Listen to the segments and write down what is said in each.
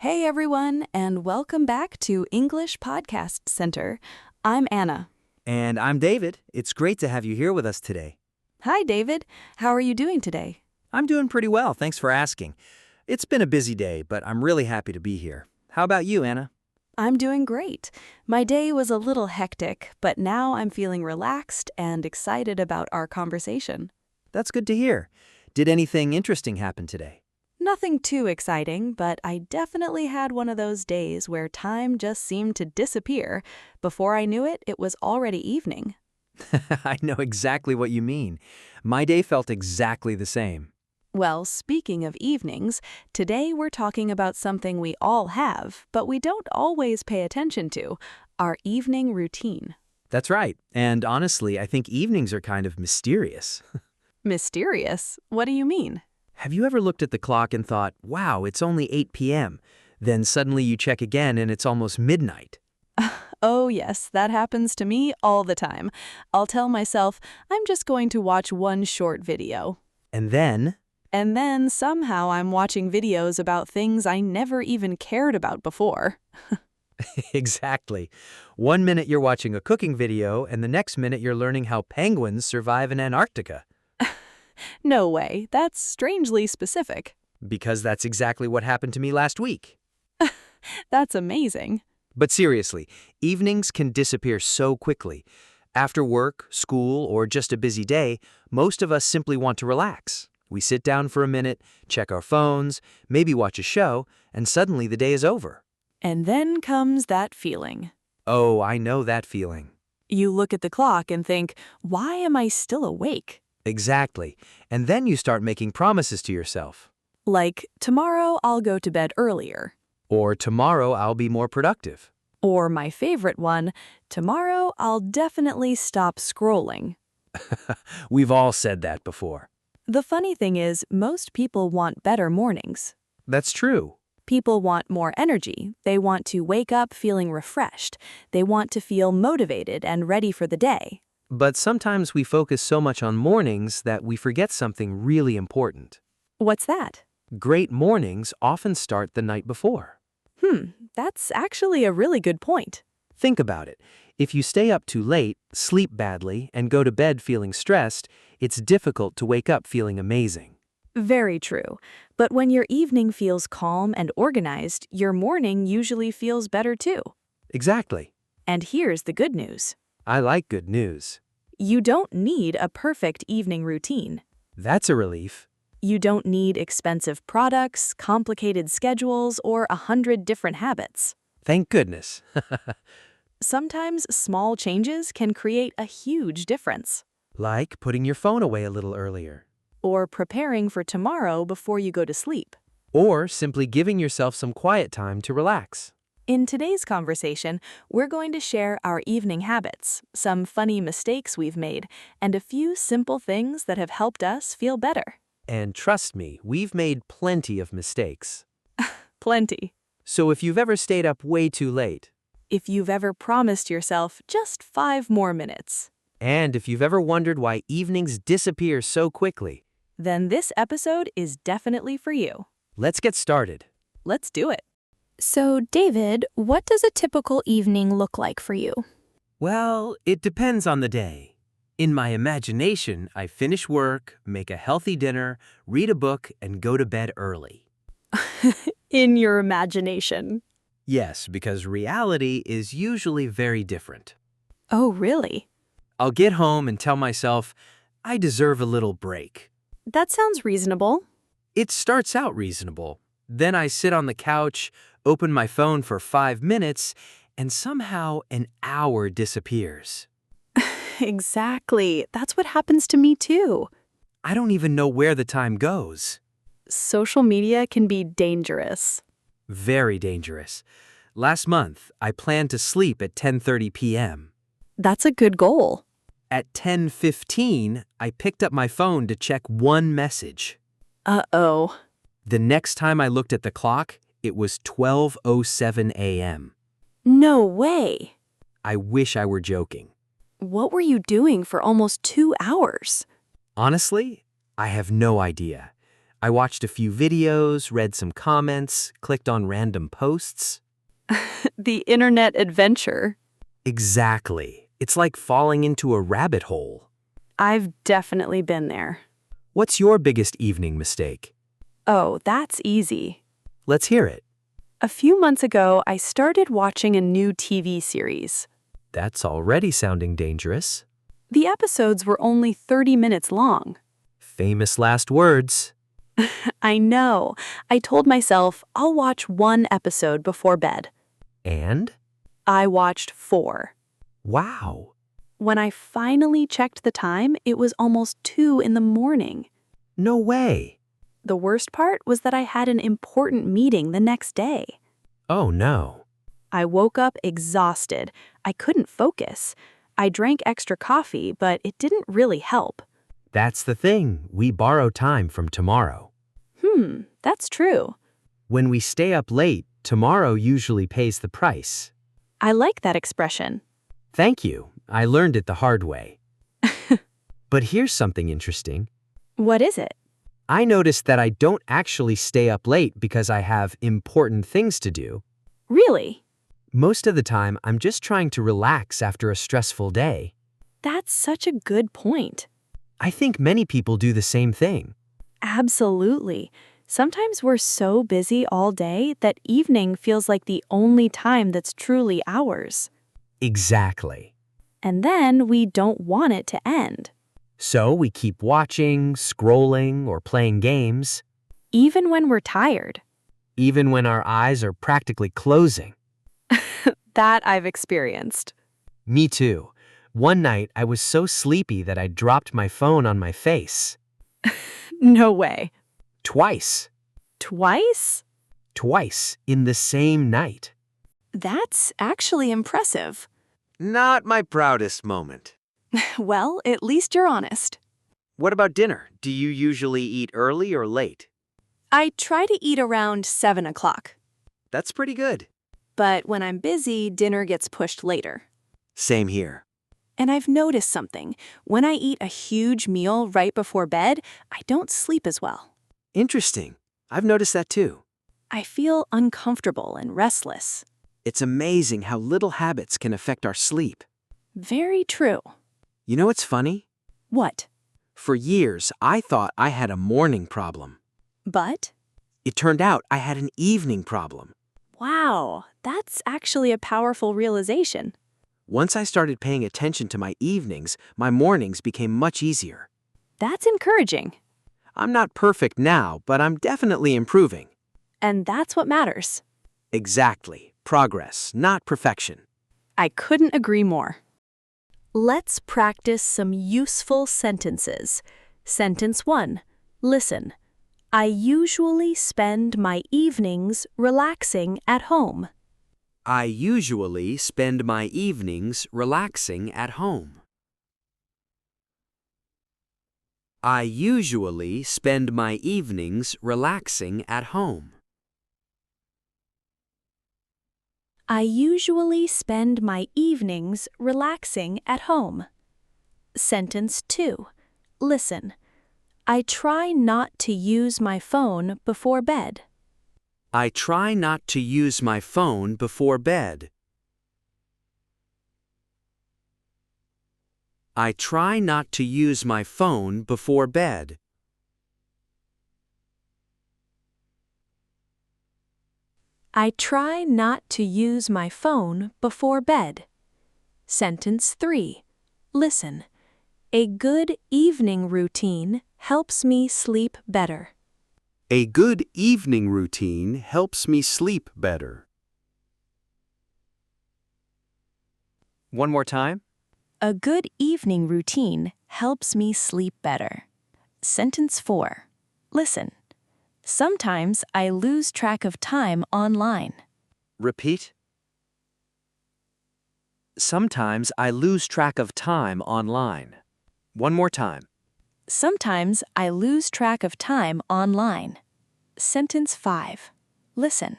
Hey everyone, and welcome back to English Podcast Center. I'm Anna. And I'm David. It's great to have you here with us today. Hi David, how are you doing today? I'm doing pretty well, thanks for asking. It's been a busy day, but I'm really happy to be here. How about you, Anna? I'm doing great. My day was a little hectic, but now I'm feeling relaxed and excited about our conversation. That's good to hear. Did anything interesting happen today? Nothing too exciting, but I definitely had one of those days where time just seemed to disappear. Before I knew it, it was already evening. I know exactly what you mean. My day felt exactly the same. Well, speaking of evenings, today we're talking about something we all have, but we don't always pay attention to, our evening routine. That's right. And honestly, I think evenings are kind of mysterious. Mysterious? What do you mean? Have you ever looked at the clock and thought, wow, it's only 8 p.m.? Then suddenly you check again and it's almost midnight. Oh yes, that happens to me all the time. I'll tell myself, I'm just going to watch one short video. And then, And then somehow I'm watching videos about things I never even cared about before. exactly. 1 minute you're watching a cooking video, and the next minute you're learning how penguins survive in Antarctica. No way, that's strangely specific. Because that's exactly what happened to me last week. That's amazing. But seriously, evenings can disappear so quickly. After work, school, or just a busy day, most of us simply want to relax. We sit down for a minute, check our phones, maybe watch a show, and suddenly the day is over. And then comes that feeling. Oh, I know that feeling. You look at the clock and think, why am I still awake? Exactly. And then you start making promises to yourself. Like, tomorrow I'll go to bed earlier. Or tomorrow I'll be more productive. Or my favorite one, tomorrow I'll definitely stop scrolling. We've all said that before. The funny thing is, most people want better mornings. That's true. People want more energy. They want to wake up feeling refreshed. They want to feel motivated and ready for the day. But sometimes we focus so much on mornings that we forget something really important. What's that? Great mornings often start the night before. That's actually a really good point. Think about it. If you stay up too late, sleep badly, and go to bed feeling stressed, it's difficult to wake up feeling amazing. Very true. But when your evening feels calm and organized, your morning usually feels better too. Exactly. And here's the good news. I like good news. You don't need a perfect evening routine. That's a relief. You don't need expensive products, complicated schedules, or 100 different habits. Thank goodness. Sometimes small changes can create a huge difference. Like putting your phone away a little earlier. Or preparing for tomorrow before you go to sleep. Or simply giving yourself some quiet time to relax. In today's conversation, we're going to share our evening habits, some funny mistakes we've made, and a few simple things that have helped us feel better. And trust me, we've made plenty of mistakes. Plenty. So if you've ever stayed up way too late, If you've ever promised yourself just 5 more minutes, and if you've ever wondered why evenings disappear so quickly, then this episode is definitely for you. let's get started. Let's do it. So, David, what does a typical evening look like for you? Well, it depends on the day. In my imagination, I finish work, make a healthy dinner, read a book, and go to bed early. In your imagination. Yes, because reality is usually very different. Oh, really? I'll get home and tell myself, I deserve a little break. That sounds reasonable. It starts out reasonable. Then I sit on the couch, open my phone for 5 minutes, and somehow an hour disappears. Exactly. That's what happens to me too. I don't even know where the time goes. Social media can be dangerous. Very dangerous. Last month, I planned to sleep at 10:30 p.m. That's a good goal. At 10:15, I picked up my phone to check one message. Uh-oh. The next time I looked at the clock, it was 12:07 a.m. No way. I wish I were joking. What were you doing for almost 2 hours? Honestly, I have no idea. I watched a few videos, read some comments, clicked on random posts. The internet adventure. Exactly. It's like falling into a rabbit hole. I've definitely been there. What's your biggest evening mistake? Oh, that's easy. Let's hear it. A few months ago, I started watching a new TV series. That's already sounding dangerous. The episodes were only 30 minutes long. Famous last words. I know. I told myself I'll watch one episode before bed. And? I watched 4. Wow. When I finally checked the time, it was almost 2 in the morning. No way. The worst part was that I had an important meeting the next day. Oh no. I woke up exhausted. I couldn't focus. I drank extra coffee, but it didn't really help. That's the thing. We borrow time from tomorrow. That's true. When we stay up late, tomorrow usually pays the price. I like that expression. Thank you. I learned it the hard way. But here's something interesting. What is it? I noticed that I don't actually stay up late because I have important things to do. Really? Most of the time, I'm just trying to relax after a stressful day. That's such a good point. I think many people do the same thing. Absolutely. Sometimes we're so busy all day that evening feels like the only time that's truly ours. Exactly. And then we don't want it to end. So we keep watching, scrolling, or playing games, Even when we're tired. even when our eyes are practically closing. That I've experienced. Me too. One night, I was so sleepy that I dropped my phone on my face. No way. Twice. Twice? Twice in the same night. That's actually impressive. Not my proudest moment. Well, at least you're honest. What about dinner? Do you usually eat early or late? I try to eat around 7 o'clock. That's pretty good. But when I'm busy, dinner gets pushed later. Same here. And I've noticed something. When I eat a huge meal right before bed, I don't sleep as well. Interesting. I've noticed that too. I feel uncomfortable and restless. It's amazing how little habits can affect our sleep. Very true. You know what's funny? What? For years, I thought I had a morning problem. But? It turned out I had an evening problem. Wow, that's actually a powerful realization. Once I started paying attention to my evenings, my mornings became much easier. That's encouraging. I'm not perfect now, but I'm definitely improving. And that's what matters. Exactly. Progress, not perfection. I couldn't agree more. Let's practice some useful sentences. Sentence 1. Listen. I usually spend my evenings relaxing at home. I usually spend my evenings relaxing at home. I usually spend my evenings relaxing at home. I usually spend my evenings relaxing at home. Sentence 2. Listen. I try not to use my phone before bed. I try not to use my phone before bed. I try not to use my phone before bed. I try not to use my phone before bed. Sentence 3. Listen. A good evening routine helps me sleep better. A good evening routine helps me sleep better. One more time. A good evening routine helps me sleep better. Sentence 4. Listen. Sometimes I lose track of time online. Repeat. Sometimes I lose track of time online. One more time. Sometimes I lose track of time online. Sentence 5. Listen.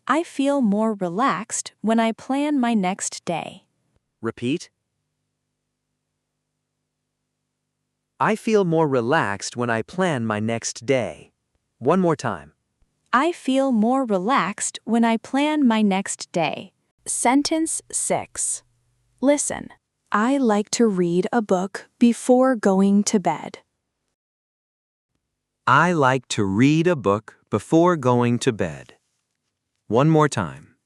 I feel more relaxed when I plan my next day. Repeat. I feel more relaxed when I plan my next day. One more time. I feel more relaxed when I plan my next day. Sentence 6. Listen. I like to read a book before going to bed. I like to read a book before going to bed. One more time.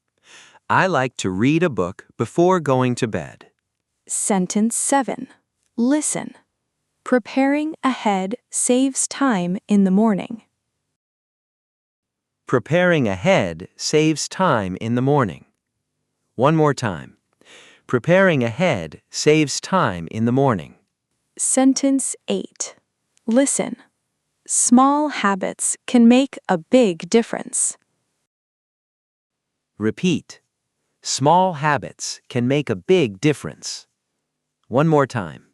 I like to read a book before going to bed. Sentence 7. Listen. Preparing ahead saves time in the morning. Preparing ahead saves time in the morning. One more time. Preparing ahead saves time in the morning. Sentence 8. Listen. Small habits can make a big difference. Repeat. Small habits can make a big difference. One more time.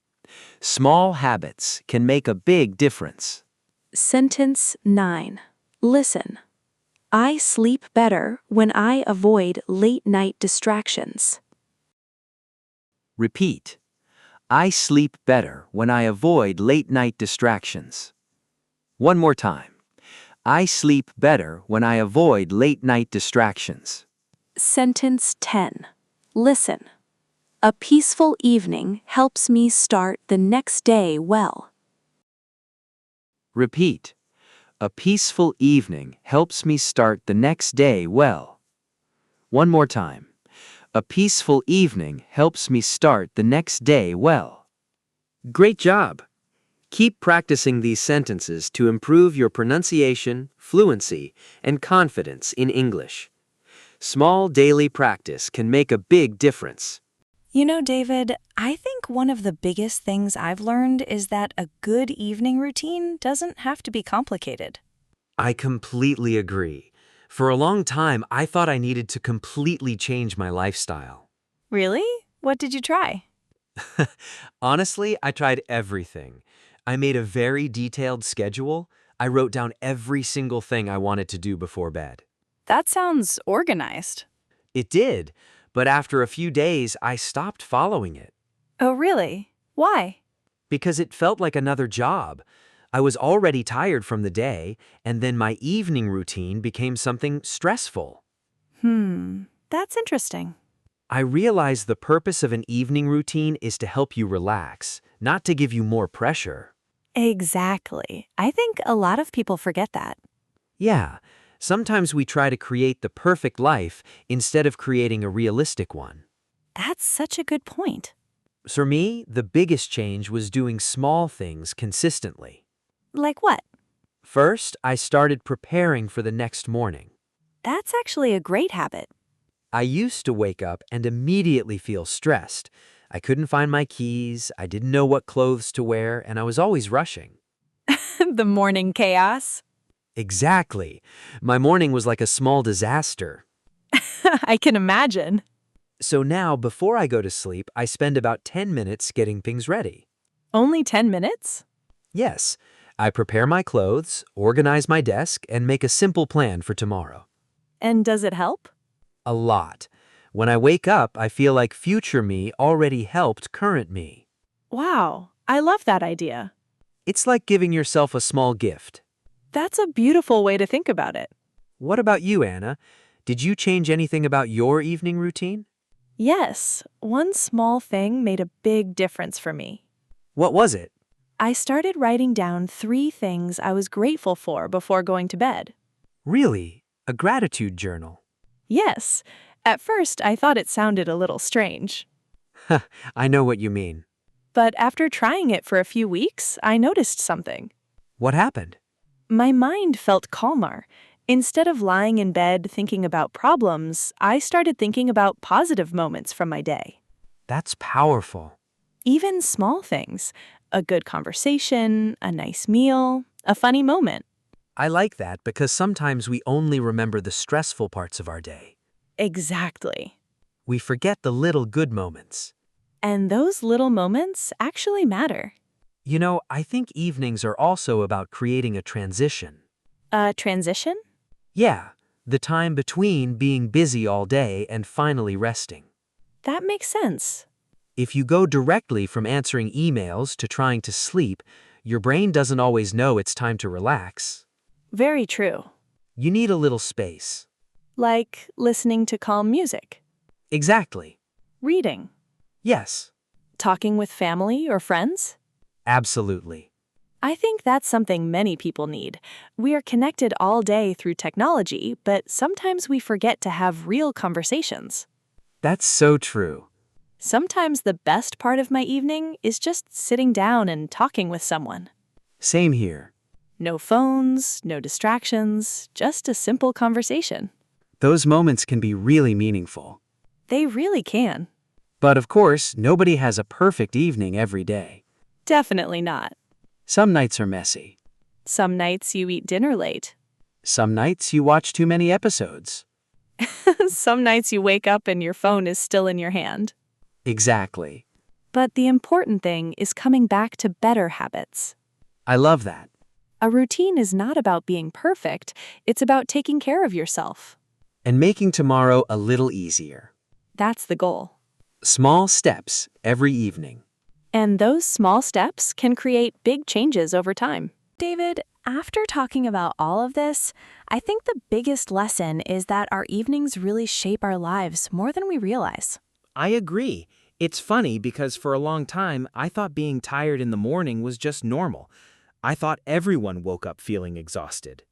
Small habits can make a big difference. Sentence 9. Listen. I sleep better when I avoid late-night distractions. Repeat. I sleep better when I avoid late-night distractions. One more time. I sleep better when I avoid late-night distractions. Sentence 10. Listen. A peaceful evening helps me start the next day well. Repeat. A peaceful evening helps me start the next day well. One more time. A peaceful evening helps me start the next day well. Great job! Keep practicing these sentences to improve your pronunciation, fluency, and confidence in English. Small daily practice can make a big difference. You know, David, I think one of the biggest things I've learned is that a good evening routine doesn't have to be complicated. I completely agree. For a long time, I thought I needed to completely change my lifestyle. Really? What did you try? Honestly, I tried everything. I made a very detailed schedule. I wrote down every single thing I wanted to do before bed. That sounds organized. It did, but after a few days, I stopped following it Oh, really? Why? because it felt like another job. I was already tired from the day, and then my evening routine became something stressful. That's interesting. I realized the purpose of an evening routine is to help you relax, not to give you more pressure. Exactly. I think a lot of people forget that. Yeah, sometimes we try to create the perfect life instead of creating a realistic one. That's such a good point. For me, the biggest change was doing small things consistently. Like what? First, I started preparing for the next morning. That's actually a great habit. I used to wake up and immediately feel stressed. I couldn't find my keys, I didn't know what clothes to wear, and I was always rushing. The morning chaos. Exactly. My morning was like a small disaster. I can imagine. So now, before I go to sleep, I spend about 10 minutes getting things ready. Only 10 minutes? Yes, I prepare my clothes, organize my desk, and make a simple plan for tomorrow. And does it help? A lot. When I wake up, I feel like future me already helped current me. Wow, I love that idea. It's like giving yourself a small gift. That's a beautiful way to think about it. What about you, Anna? Did you change anything about your evening routine? Yes, one small thing made a big difference for me. What was it? I started writing down 3 things I was grateful for before going to bed. Really? A gratitude journal? Yes, at first I thought it sounded a little strange. I know what you mean. But after trying it for a few weeks, I noticed something. What happened? My mind felt calmer. Instead of lying in bed thinking about problems, I started thinking about positive moments from my day. That's powerful. Even small things, a good conversation, a nice meal, a funny moment. I like that because sometimes we only remember the stressful parts of our day. Exactly. We forget the little good moments. And those little moments actually matter. You know, I think evenings are also about creating a transition. A transition? Yeah, the time between being busy all day and finally resting. That makes sense. If you go directly from answering emails to trying to sleep, your brain doesn't always know it's time to relax. Very true. You need a little space. Like listening to calm music, Exactly. reading, Yes, talking with family or friends. absolutely. I think that's something many people need. We are connected all day through technology, but sometimes we forget to have real conversations. That's so true. Sometimes the best part of my evening is just sitting down and talking with someone. Same here. No phones, no distractions, just a simple conversation. Those moments can be really meaningful. They really can. But of course, nobody has a perfect evening every day. Definitely not. Some nights are messy. Some nights you eat dinner late. Some nights you watch too many episodes. Some nights you wake up and your phone is still in your hand. Exactly. But the important thing is coming back to better habits. I love that. A routine is not about being perfect, it's about taking care of yourself. And making tomorrow a little easier. That's the goal. Small steps every evening. And those small steps can create big changes over time. David, after talking about all of this, I think the biggest lesson is that our evenings really shape our lives more than we realize. I agree. It's funny because for a long time, I thought being tired in the morning was just normal. I thought everyone woke up feeling exhausted.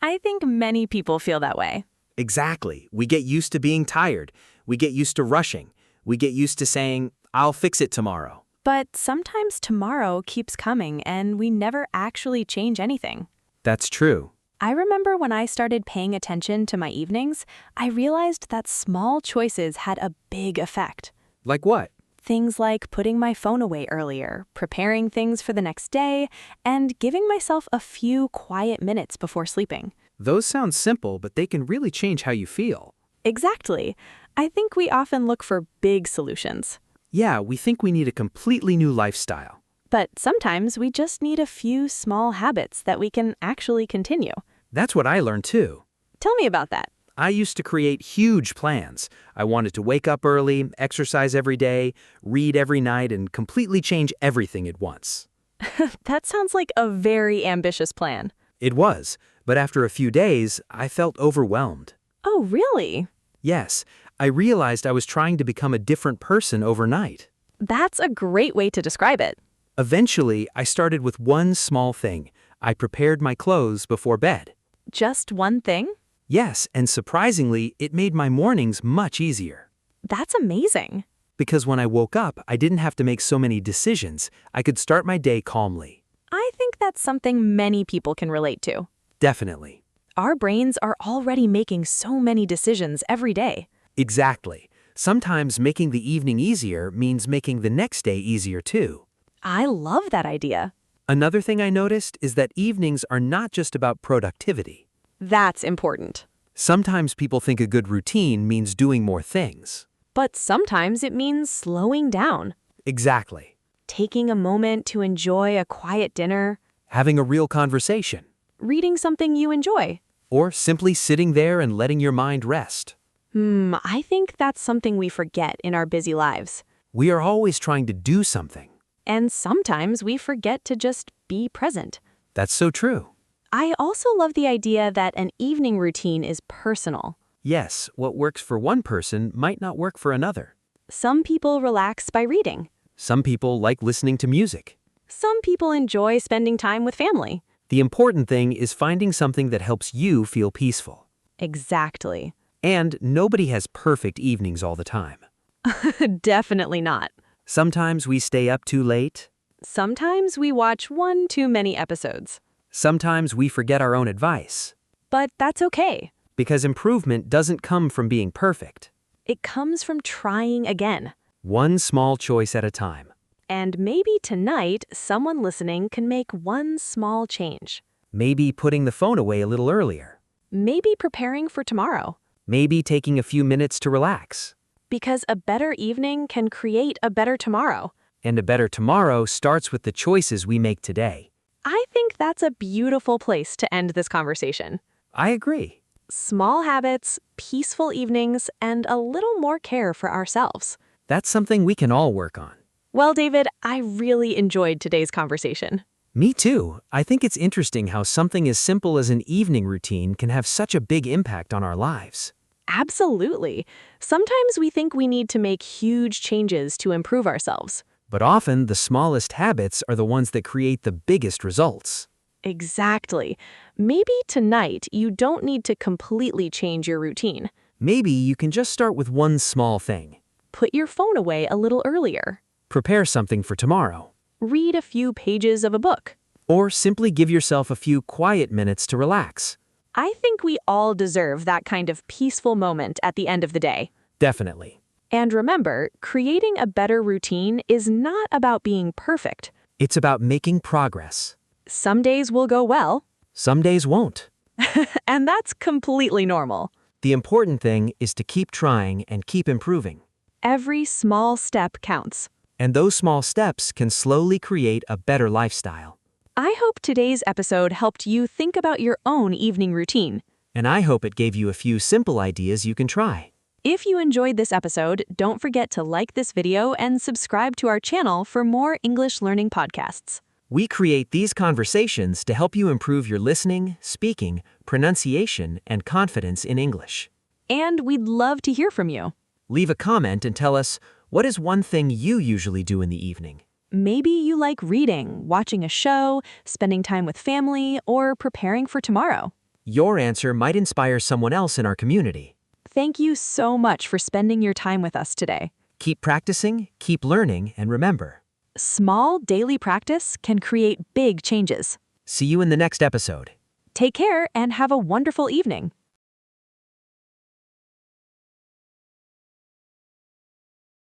I think many people feel that way. Exactly. We get used to being tired. We get used to rushing. We get used to saying, I'll fix it tomorrow. But sometimes tomorrow keeps coming and we never actually change anything. That's true. I remember when I started paying attention to my evenings, I realized that small choices had a big effect. Like what? Things like putting my phone away earlier, preparing things for the next day, and giving myself a few quiet minutes before sleeping. Those sound simple, but they can really change how you feel. Exactly. I think we often look for big solutions. Yeah, we think we need a completely new lifestyle. But sometimes we just need a few small habits that we can actually continue. That's what I learned too. Tell me about that. I used to create huge plans. I wanted to wake up early, exercise every day, read every night, and completely change everything at once. That sounds like a very ambitious plan. It was, but after a few days, I felt overwhelmed. Oh, really? Yes, I realized I was trying to become a different person overnight. That's a great way to describe it. Eventually, I started with one small thing. I prepared my clothes before bed. Just one thing? Yes, and surprisingly, it made my mornings much easier. That's amazing. Because when I woke up, I didn't have to make so many decisions. I could start my day calmly. I think that's something many people can relate to. Definitely. Our brains are already making so many decisions every day. Exactly. Sometimes making the evening easier means making the next day easier too. I love that idea. Another thing I noticed is that evenings are not just about productivity. That's important. Sometimes people think a good routine means doing more things. But sometimes it means slowing down, Exactly. taking a moment to enjoy a quiet dinner, Having a real conversation. reading something you enjoy. Or simply sitting there and letting your mind rest. I think that's something we forget in our busy lives. We are always trying to do something. And sometimes we forget to just be present. That's so true. I also love the idea that an evening routine is personal. Yes, what works for one person might not work for another. Some people relax by reading. Some people like listening to music. Some people enjoy spending time with family. The important thing is finding something that helps you feel peaceful. Exactly. And nobody has perfect evenings all the time. Definitely not. Sometimes we stay up too late. Sometimes we watch one too many episodes. Sometimes we forget our own advice. But that's okay. Because improvement doesn't come from being perfect. It comes from trying again. One small choice at a time. And maybe tonight, someone listening can make one small change. Maybe putting the phone away a little earlier. Maybe preparing for tomorrow. Maybe taking a few minutes to relax. Because a better evening can create a better tomorrow. And a better tomorrow starts with the choices we make today. I think that's a beautiful place to end this conversation. I agree. Small habits, peaceful evenings, and a little more care for ourselves. That's something we can all work on. Well, David, I really enjoyed today's conversation. Me too. I think it's interesting how something as simple as an evening routine can have such a big impact on our lives. Absolutely. Sometimes we think we need to make huge changes to improve ourselves. But often, the smallest habits are the ones that create the biggest results. Exactly. Maybe tonight you don't need to completely change your routine. Maybe you can just start with one small thing. Put your phone away a little earlier. Prepare something for tomorrow. Read a few pages of a book. Or simply give yourself a few quiet minutes to relax. I think we all deserve that kind of peaceful moment at the end of the day. Definitely. And remember, creating a better routine is not about being perfect. It's about making progress. Some days will go well, Some days won't. and that's completely normal. The important thing is to keep trying and keep improving. Every small step counts. And those small steps can slowly create a better lifestyle. I hope today's episode helped you think about your own evening routine. And I hope it gave you a few simple ideas you can try. If you enjoyed this episode, don't forget to like this video and subscribe to our channel for more English learning podcasts. We create these conversations to help you improve your listening, speaking, pronunciation, and confidence in English. And we'd love to hear from you. Leave a comment and tell us, what is one thing you usually do in the evening? Maybe you like reading, watching a show, spending time with family, or preparing for tomorrow. Your answer might inspire someone else in our community. Thank you so much for spending your time with us today. Keep practicing, keep learning, and remember, Small daily practice can create big changes. see you in the next episode. Take care and have a wonderful evening.